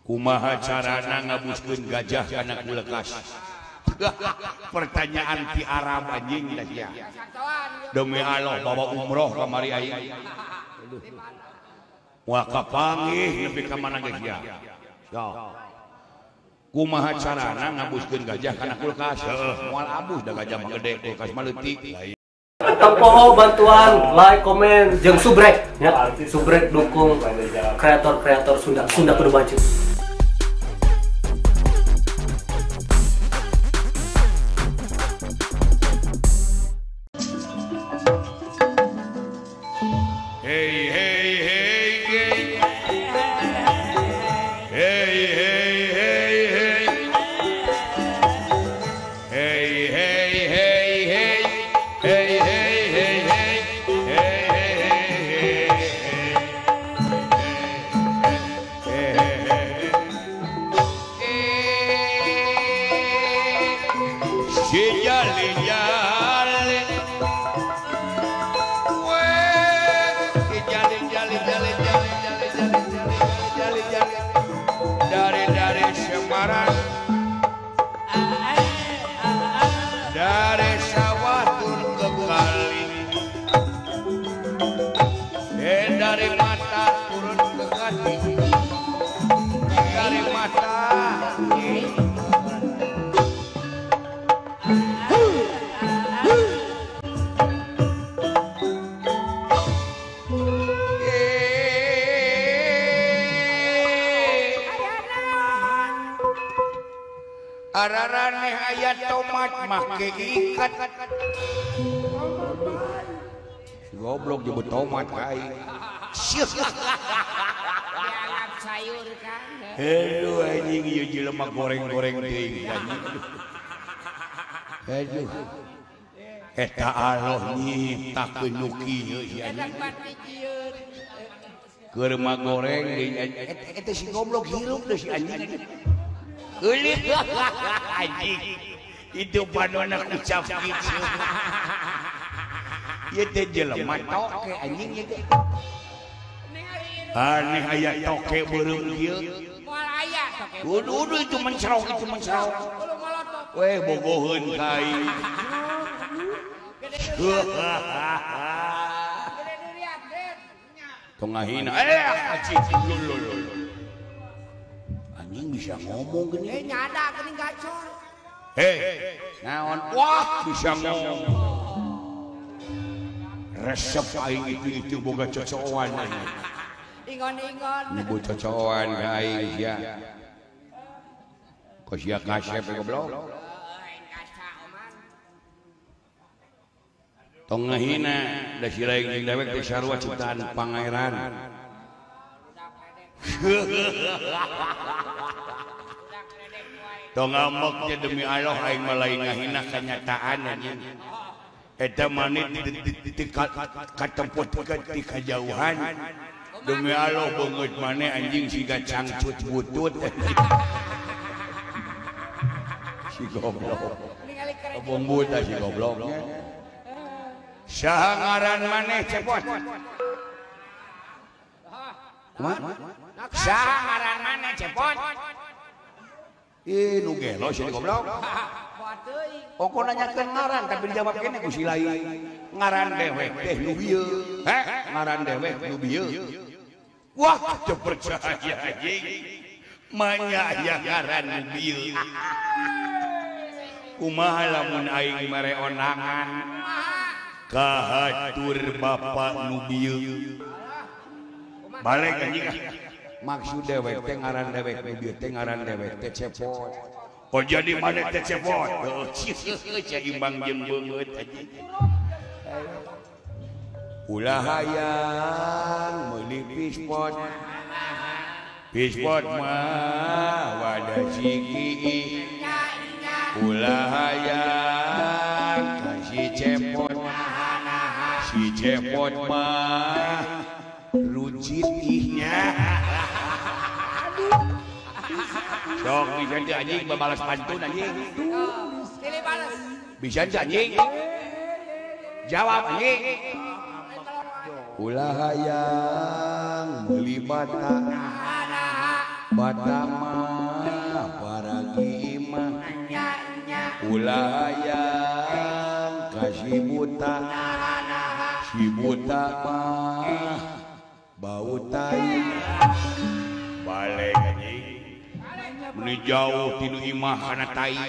Kumaha carana ngabuskeun gajah kana kulkas? Pertanyaan ti Arab anjing dah sia. Demi Allah bawa umroh kamari aing. Wah kapanggih nepi ka mana geus ya. Kumaha carana ngabuskeun gajah kana kulkas? Heuh, moal abus da gajah mah gede, kulkas mah leutik. Tempoho bantuan like, komen, jeung subrek ya. Subrek dukung kreator-kreator Sunda Kudu Baju. Araraneh aya tomat make ikat. Goblok jebut tomat ka aing. Dianggap sayur kan. Heuh anjing ieu jelema goreng-goreng teuing anjing. Aduh. Eta Allah nyiptakeun nu kieu si anjing. Keur mah goreng deui eta si goblok hirup deui si anjing. Eulik anjing. Itu panona kucap kitu. Ieu teh jelema toke anjing ieu teh. Aneh aya toke beureum kieu. Moal aya toke. Udu itu mencrok. Weh bogoheun ka aing. Gede dilihat deh. Tongahina anjing lulul. Anjing bisa ngomong gini. Nyada geuning gacor. Naon? Wah, bisa ngomong. Resep aing itu boga cocokan aing. Ingon-ingon. Ibu cocokan ka aing sia. Kos sia kasep goblok. Tongahina da silaing jeung dewek teh sarua ciptaan pangeran. Tong ngambek demi Allah aing mah lain ngahina kenyataan anjing. Eta manit katemput ti kajauhan. Demi Allah beungeut maneh anjing siga cangcut butut. Si goblok. Obong buta si gobloknya. Saha ngaran maneh cepot? Saha ngaran maneh cepot? Nu gelo si goblok. Ongko nanyakeun ngaran tapi dijawab kene ku si lain. Ngaran dewek teh nu bieu. Ngaran dewek nu bieu. Wah, teu percaya anjing. Manya aya ngaran nu bieu. Kumaha lamun aing mere onangan? Kahatur bapak nu bieu. Balik anjing. Maksud dewek teh ngaran dewek nu bieu teh ngaran dewek teh cepot. Oh jadi mana teh cepot? Oh imbang jeung beungeut anjing. Ulah hayang meuli pispot. Pispot mah wadah siki. Ulah hayang kasih cepot. Si cepot mah rujit ihnya. Sok bisa anjing babalas pantun anjing. Pilih balas. Bisa anjing. Jawab anjing. Ulah hayang meuli mata batama paragi imah ulah hayang kasih buta si buta mah bau tai balik anjing meni jauh tinu imah kana tai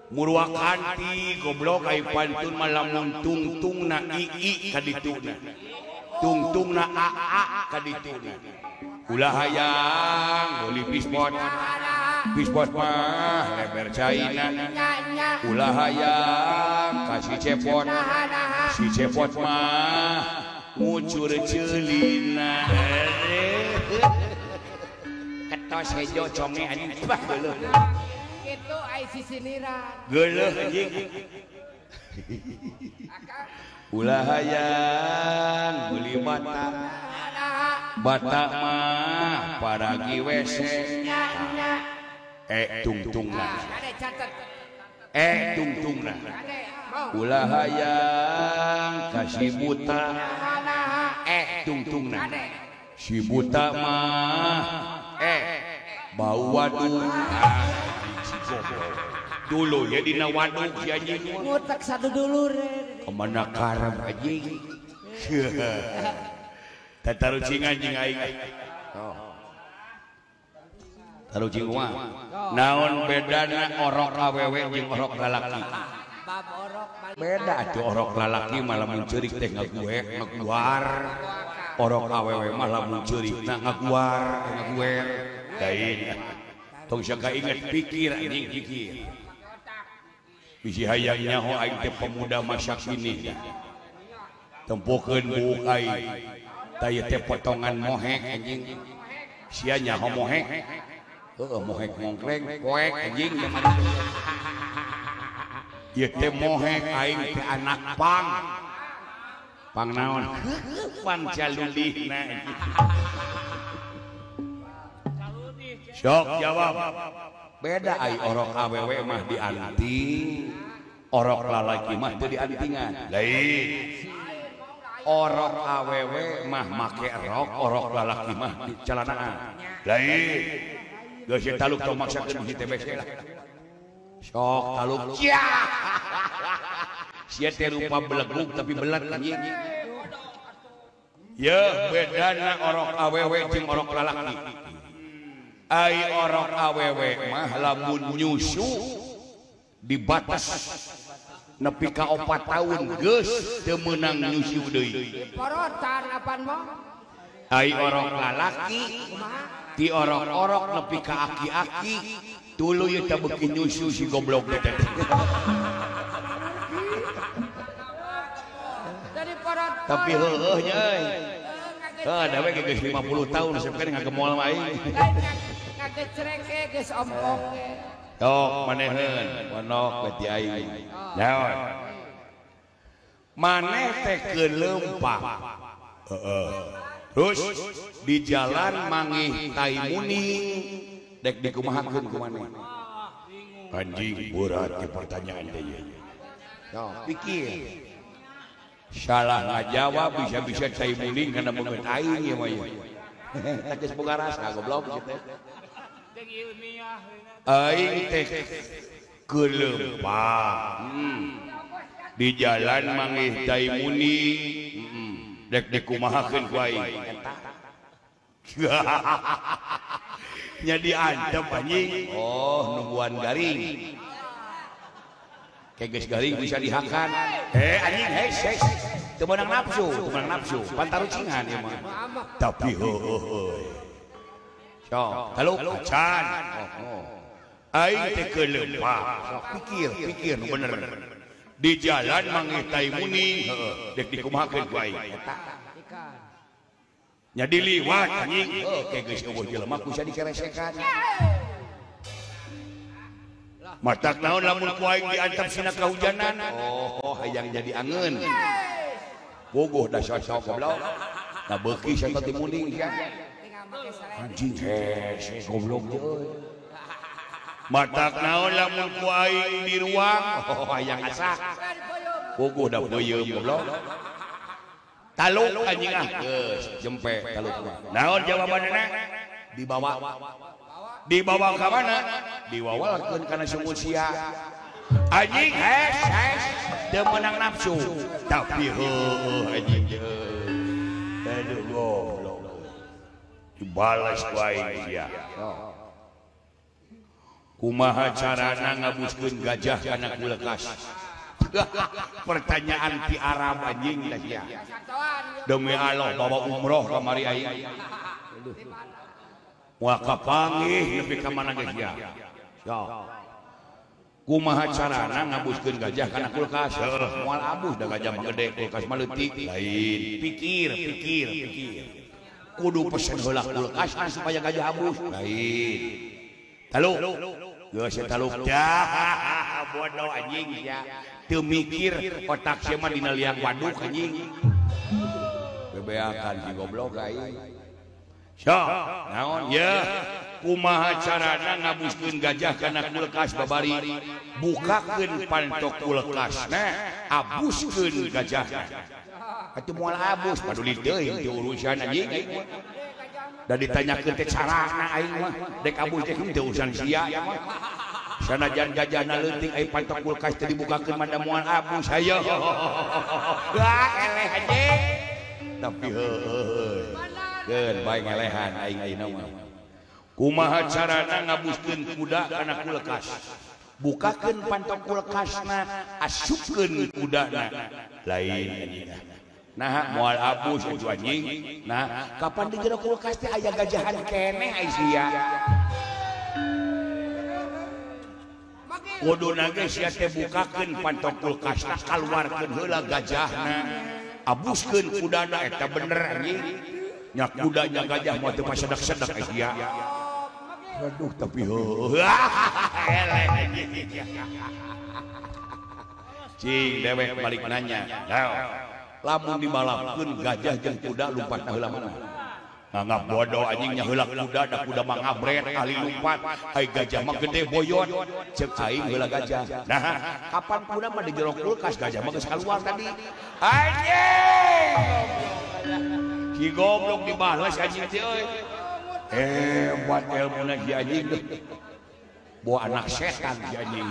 murwakanti goblok ai pantun malamun tungtungna ii kadituna tungtungna aa kadituna ulah hayang beli pispot mah leber caina ulah hayang kasih cepot si cepot mah ngucur ceulina ketos hejo conge anjing bah geuleuh Itu ai sisiniran. geuleuh anjing ulah hayang beli bata mah paragi wese tungtungna Ade catet. tungtungna Ade mau. ulah hayang kasih buta tungtungna si buta mah bau waduk dulu ya dina waduk si anjing Ngutek sadudulur. kemana karam anjing tatarucing anjing aing tarucing mah naon bedana orok awewe jeung orok lalaki Bab orok balik. beda atuh orok lalaki malah menceurik teh ngaguar orok awewe mah lamun ceurikna ngaguar ngaguer lain tong sangka inget pikir anjing pikir bisi hayang nyaho aing teh pemuda masa kini tempukeun buuk aing taya teh potongan mohek anjing sia nyaho mohek mohek mongkleng poek anjing ieu teh mohek aing teh anak pang naon pancalulihna sok jawab beda ai orok awewe mah dianting orok lalaki mah teu diantingan lain orok awewe mah make rok orok lalaki mah di celanaan lain geus taluk tong maksakeun hiji TBC lah sok taluk cia sia teh rupa belegug tapi belat anjing ya bedana orok awewe jeung orok lalaki ai orok awewe mah lamun nyusu di batas nepi ka 4 tahun geus teu meunang nyusu deui Porotan apaan mau? ai orok lalaki ti orok-orok nepi ka aki-aki tuluy ieu teh beuki nyusu si goblok teh Dari porotan. tapi heueuh nya da we geus 50 tahun sampeyan ngagemol mah aing Ngagecreke geus ompong ge. Tok maneheun monok beti aing. Naon? Maneh teh keuleumpah. Heeh. Terus di jalan mangih tai muning dek dikumahakeun ku maneh. Anjing berat ke pertanyaan teh ieu. Yo, pikir. Salah ngajawab bisa-bisa tai muning kana beungeut aing ieu mah ieu. Tak geus boga rasa goblok kitu. Aing teh keuleumpah di jalan mangih tai muni dek dikumahakeun ku aing nya diantep anjing oh nungguan garing kayak geus garing bisa dihakan anjing hei teu meunang nafsu pantarucingan ieu mah tapi heueuh sok taluk acan aing teh keuleumpah sok pikir nu bener di jalan mangih tai muning dek dikumahakeun ku aing eta nya diliwat anjing ke geus eueuh jelema kusa dikeresekan matak naon lamun ku aing diantep sina kahujanan oh hayang jadi angeun bogoh da sok goblok da beuki saha ti muning sia anjing hese goblok euy matak naon lamun ku aing di ruang oh hayang asak bogoh da beuyeum goblok taluk anjing geus jempe taluk naon jawabanna dibawa ke mana? Diwawalkeun kana sumur sia. Anjing teu meunang nafsu, tapi heueuh anjing teu. Aduh goblok. Dibalas ku aing sia. Kumaha carana ngabuskeun gajah kana kulkas? Pertanyaan ti Arab anjing dah sia. Demi Allah bawa umroh kamari aing. Moal kapanggih nepi ka mana geus sia. Kumaha carana ngabuskeun gajah kana kulkas? Moal abus da gajah mah gede kulkas mah leutik. Lain, pikir. Kudu pesen heula kulkas supaya gajah abus. Lain. Taluk. Geus taluk. Bodoh anjing sia. Teu mikir otak sia mah dina liang waduk anjing. Bebeakan si goblok aing. Naon ya? Kumaha carana ngabuskeun gajah kana kulkas babari? Bukakeun pantok kulkasna, abuskeun gajah. Atuh moal abus paduli teuing teu urusan anjing. Da ditanyakeun teh carana aing mah dek abus teh teu urusan sia mah. Sanajan gajahna leutik ai pantok kulkas teh dibukakeun mah da moal abus hayo. Eleh anjing. Tapi heueuh. Geun bae ngelehan aing ayeuna mah. Kumaha carana ngabuskeun kuda kana kulkas? Bukakeun pantok kulkasna, asupkeun kudana. Lain anjing. Nah, moal abus atuh anjing. Nah, kapan di jero kulkas teh aya gajahan keneh ai sia. Kuduna ge sia teh bukakeun pantok kulkasna, kaluarkeun heula gajahna. Abuskeun kudana eta bener anjing. Nya kudanya gajah moal teu pasedak-sedak ai sia. Aduh tapi heueuh. Cing dewek balik nanya. Lamun dibalapkeun gajah jeung kuda lumpatna heula mana? Nganggap bodoh anjing nya heula kuda da kuda mah ngabret ahli lumpat. Ai gajah mah gede boyot. Ceuk aing heula gajah. Nah, kapan kuda mah di jero kulkas gajah mah geus kaluar tadi. Anjing. Si goblok dibales anjing teh euy. Buat ilmuna si anjing. Bawa anak setan si anjing.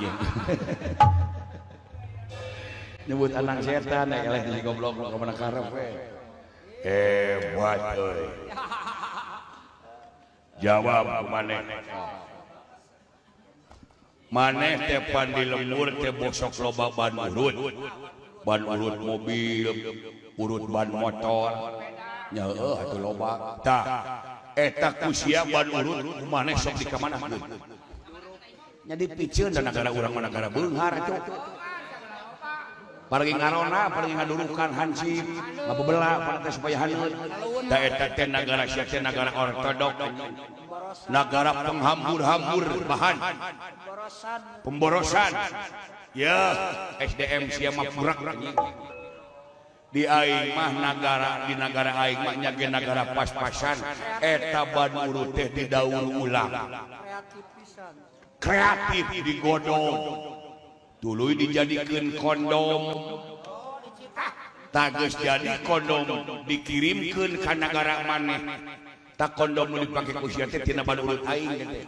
Nyebut anak setan eleh si goblok ka mana karep we. Buat euy. Jawab ku maneh. Maneh teh pandi lembur teh bosok loba ban urut. Ban urut mobil, urut ban motor. Nya heueuh atuh loba. Tah, eta kusia ban urut kumaneh sok di ka manakeun. Nya dipikeun da nagara urang mah nagara beunghar atuh. Pargi ngarona, pargi ngadurukan hansip, ngabebelah teh supaya haneut. Da eta teh nagara sia teh nagara ortodok. Nagara penghambur-hambur bahan. Pemborosan. Ya, SDM sia mah purak anjing. Di aing mah di negara aing mah nya ge nagara pas-pasan eta ban urut teh didaur ulang. Kreatif digodong. Tuluy dijadikeun kondom. Tageus jadi kondom dikirimkeun ka nagara maneh. Tak kondom nu dipake ku sia teh tina ban urut aing teh.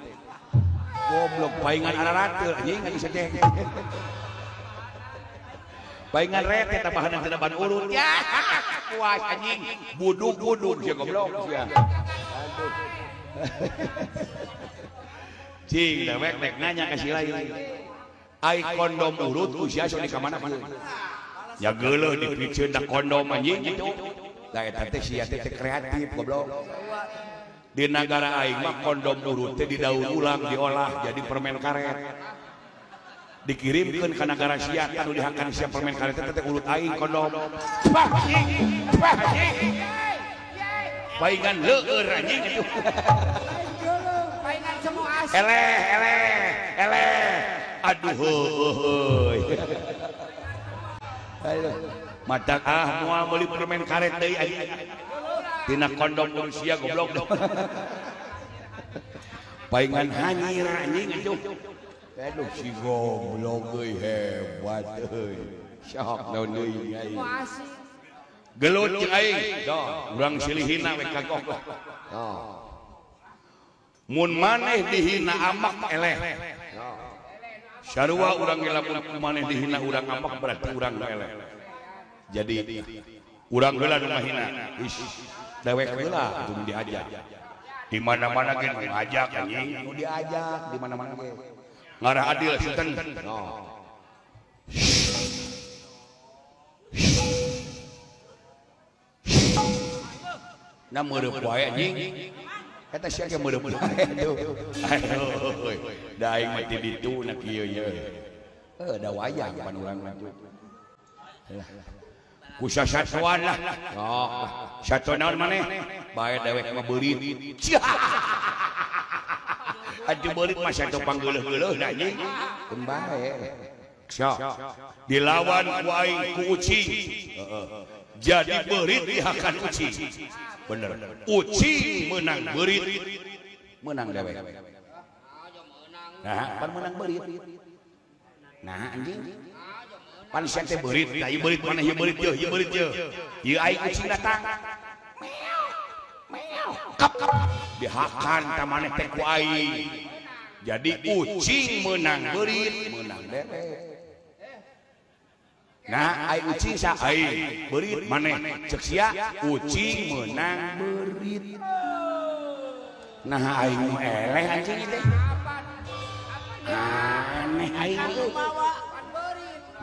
Goblok paingan ararateu anjing anu teh. Paingan rete ta bahan tina ban urut. Ya, kuas anjing. Budug-budug sia goblok sia. Aduh. Cing dewek nanya ka si lain. Ai kondom urut ku sia sok di ka mana-mana. Ya geuleuh dipikeun da kondom anjing gitu. Da eta teh sia teh kreatif goblok. Di negara aing mah kondom urut teh didaur ulang diolah jadi permen karet. Dikirimkeun ka negara sia anu dihakan sia permen karet teh urut aing kondom. Bah anjing. Paingan leueur anjing itu. Paingan semua asli. Eleh. Aduh heueuy. Aduh. Matak moal meuli permen karet deui anjing. Tina kondom manusia goblok. Paingan hanyir anjing itu. Aduh si goblok euy hebat euy. Syok naon deui aing. Gelut jeung aing. Urang silihina we kagok. mun maneh dihina amak eleh sarua urang lamun maneh dihina urang amak berarti urang eleh jadi urang heula nu mahina dewek heula kudu diajak di mana-mana ge ngajak anjing nu diajak di mana-mana ge ngarah adil sinten na meureup wae anjing eta sia ge meureup wae aduh da aing mah ti ditu na kieu ye da wayang pan urang mah ku sasatuan lah satu naon maneh bae dewek mah beurit atuh beurit mah satu panggeuleuh-geuleuh da anjing teu bae dilawan ku aing ku ucing jadi beurit dihakan ucing bener ucing menang beurit menang dewek nah pan menang beurit nah anjing pan sia teh beurit da ieu beurit mana ieu beurit yeuh ieu aing ucing datang meow kap dihakan ta maneh teh ku aing jadi ucing menang beurit menang dewek nah aing ucing sa aing beurit maneh ceuk sia ucing menang beurit nah aing mah eleh anjing teh aneh aing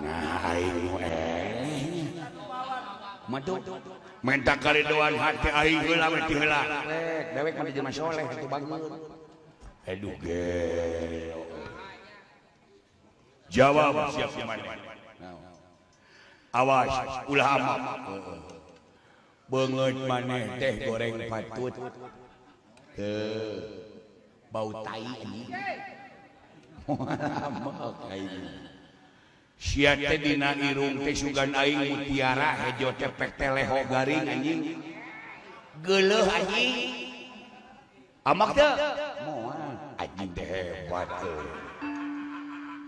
nah aing mah eleh matuh menta karidoan hati aing heula we ti heula dewek mah jelema soleh kitu bangun aduh ge jawab siap maneh awas ulah amak beungeut maneh teh goreng patut bau tai anjing amak aing sia teh dina irung teh sugan aing mutiara hejo teh pek teh leho garing anjing geuleuh anjing amak teh moal anjing teh hebat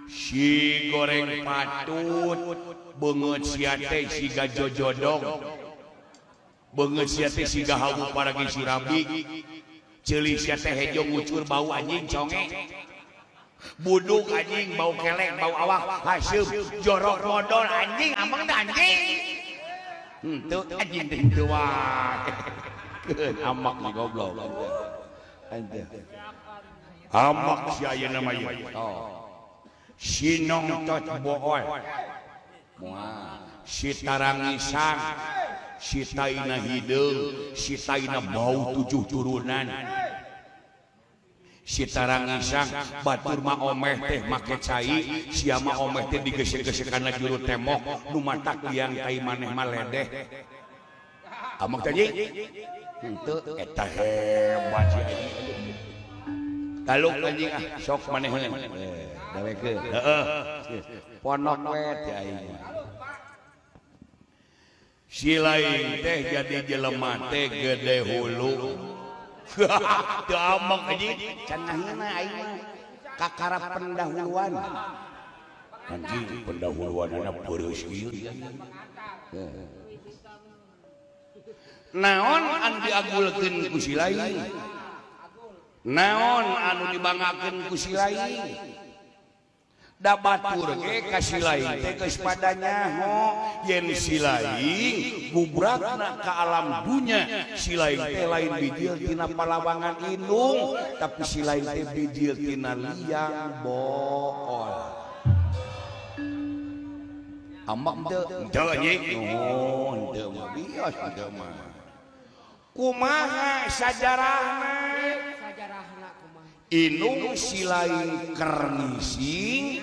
si goreng patut beungeut sia teh siga jojodong beungeut sia teh siga hawu paragi sirabi ceuli sia teh hejo ngucur bau anjing conge buduk anjing bau kelek bau awak haseup jorok modal anjing amang teh anjing henteu anjing teh henteu wae amak ni goblok henteu amak si ayeuna mah ieu sinong tot bool moal si tarangisang si taina hideung si taina bau 7 turunan si tarangisang batur mah omeh teh make cai sia mah omeh teh digesek-gesekana juru temok nu matak liang tai maneh mah ledeh amak teh anjing henteu eta hebat si anjing taluk anjing sok maneh daweke heeh ponok we teh aing si lain teh jadi jelema teh gede hulu teu amak anjing can ngahina aing mah kakara pendahuluan anjing pendahuluanna peureus ieu naon anu diagulkeun ku si lain naon anu dibanggakeun ku si lain da batur ge ka si lain teh geus padanya yen si lain gubrakna ka alam dunya si lain teh lain bijil tina palawangan indung tapi si lain teh bijil tina liang bool amak teu anjing henteu mah bios henteu mah kumaha sajarahna indung si lain keur ngising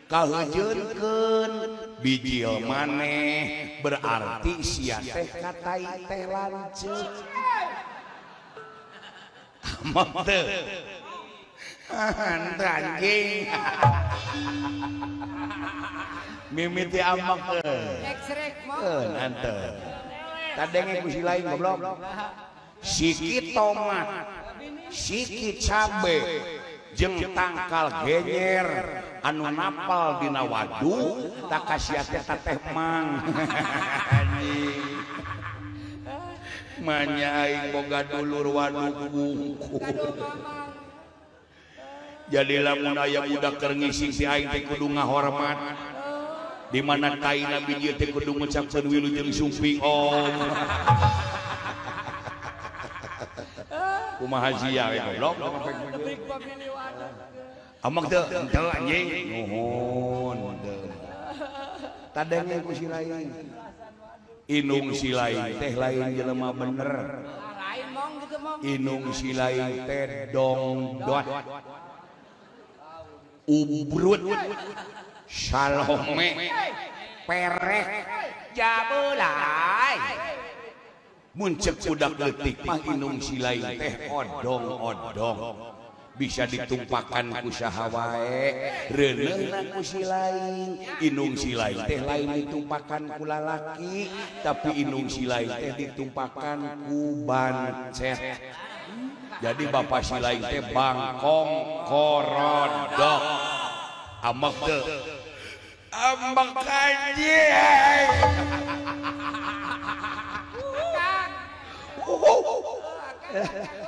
kahejeunkeun bijil maneh berarti sia teh katai teh lanceuk amak teu henteu anjing mimiti amak teu Eksrek mah henteu tadenge ku si lain goblok sikit tomat sikit cabe jeung tangkal genyer anu napal dina wadu tak kasia teh teh mang anjing manya aing boga dulur wadu bungku Jadi lamun aya budak keur ngisi si aing teh kudu ngahormat. Di mana taina bijil teh kudu ngucapkeun wilujeng sumpi om. Kumaha sia we goblok. Amak teu entel anjing. Nuhun. Tadenge ku si lain. Inung si lain teh lain jelema bener. Lain mong gitu mong. Inung si lain teh dongdot. Ubrut. Salome. Perek. Jabulai. Mun ceuk budak leutik mah inung si lain teh odong-odong. Bisa ditumpakan ku saha wae, reuneuna ku si lain. Inung si lain teh lain ditumpakan ku lalaki, tapi inung si lain teh ditumpakan ku bancet. Jadi bapak si lain teh bangkong korodok. Amak teu. Amak anjing.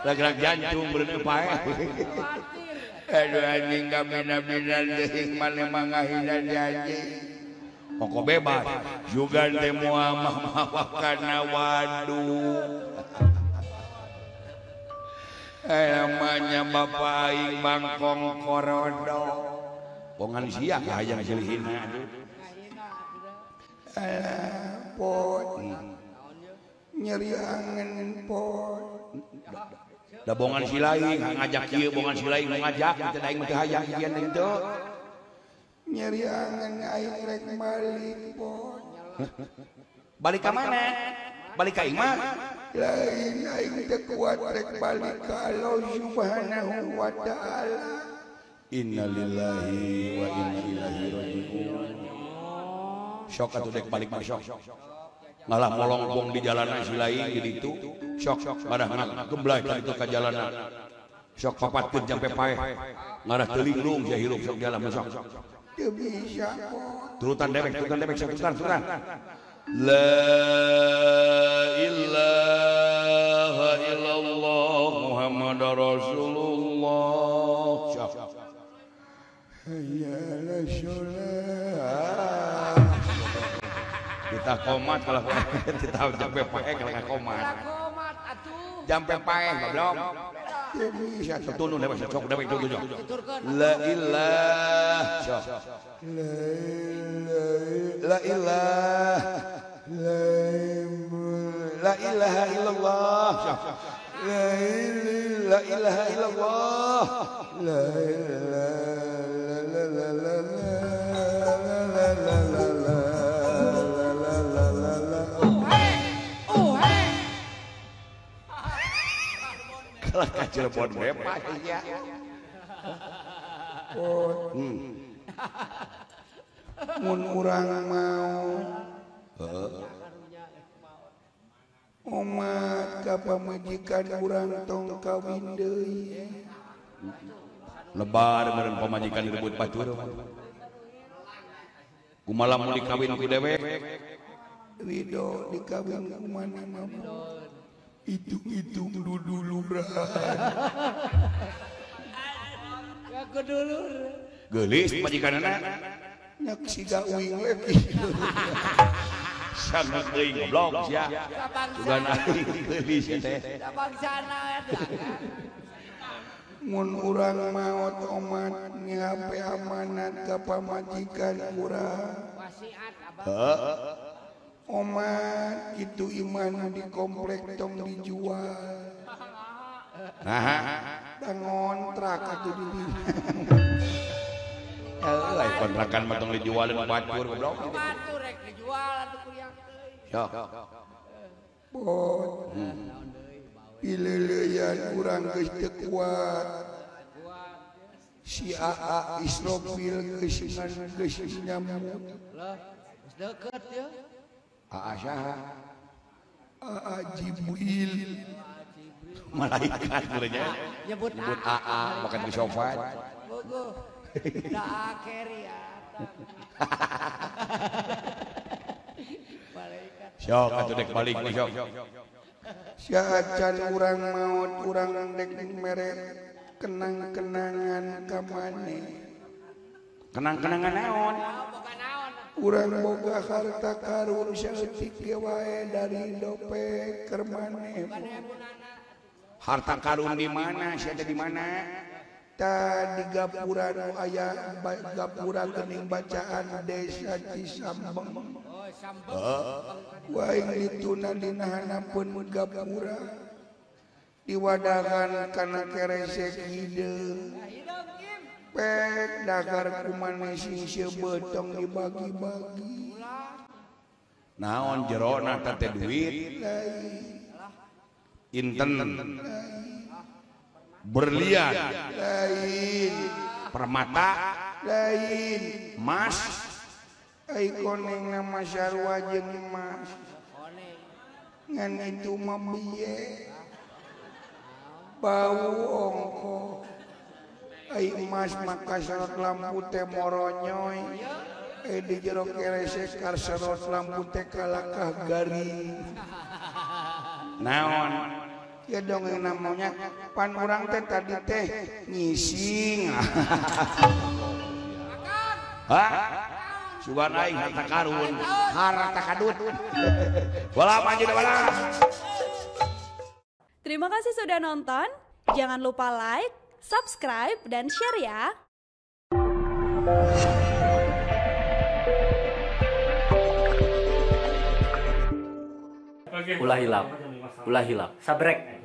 Lag-lag jantung bener pae. Aduh anjing kabina-bina deui maneh mangahina anjing. Pokok bebas. Juga teh moal mah kana waduk. Namanya bapak aing bangkong korodok. Pongan sia hayang silihina. Pot. Nyeri angen pot. Da bongan si lain ngajak kieu bongan si lain ngajak teh aing mah teu hayang jian teh. Nyeri angen aing rek balik pot. Balik ka mana? Balik ka imah? Lain aing teu kuat rek balik ka Allah Subhanahu wa taala. Innalillahi wa inna ilaihi raji'un. Sok atuh dek balik mah sok. Ngalah molong-molong di jalanan si lain gitu sok ngadah geblay ka ditu ka jalanan sok papatkeun jampe paeh ngadah teu linglung sia hirup sok jalan sok teu bisa turutan dewek sok turutan la ilaha illallah muhammadar rasulullah sok hayya ala sholat kita komat kalau kita jampe paeh kalau komat jampe paeh goblok bisa tutun dewe sok dewe tutun la ilaha la ilaha la ilaha illallah la ilaha illallah la lah ka Cirebon we pak ya. Mun urang mau umat ka pamajikan urang tong kawin deui. Lebar meureun pamajikan rebut batur. Kumaha mun dikawin ku dewek? Wido dikawin ku mana mah? Hitung dudu lurahan. Kaku dulur. Geulis majikanana. Nyak siga uing we. Sangat deui goblok sia. Sugan aing geulis teh. Bangsana eta. Mun urang maot omat nyape amanat ka pamajikan urang. Wasiat abang. Omat itu iman di komplek tong dijual. Nah, da ngontrak atuh di dieu. Euy kontrakan mah tong dijualin batur goblok. Batur rek dijual atuh kuliah teh. Sok. Pot. Pileuleyan urang geus teu kuat. Si AA Israfil geus nyamuk. Lah, geus deukeut ya. AA saha? AA Jibril. Malaikat mulanya. Nyebut AA makan di sofa. Bogoh. Da akhir ya. Malaikat. Sok atuh dek balik we sok. Saacan urang maot urang dek mere kenang-kenangan kamane. Kenang-kenangan naon? Urang boga harta karun saeutik ge wae dari dope keur maneh. Harta karun di mana? Sia di mana? Ta di gapura nu aya gapura geuning bacaan desa Cisambeng. Oh, Sambeng. Wae dituna dina hanapeun gapura. Diwadahan kana keresek hideung. Pek dagar kumane sing seubetong dibagi-bagi. Naon jerona teh duit? Inten berlian lain, permata lain, emas ai koneng nama sarua jeung emas ngan itu mah biye bau ongko ai emas maka sorot lampu teh moronyoy di jero keresek kar sorot lampu teh kalakah garing naon ya dong yang namanya pan urang teh tadi teh nyising. Hah? Sugan aing harta karun, harta kadut. Wala maju wala. Terima kasih sudah nonton. Jangan lupa like, subscribe, dan share ya. Ulah hilap. Sabrek.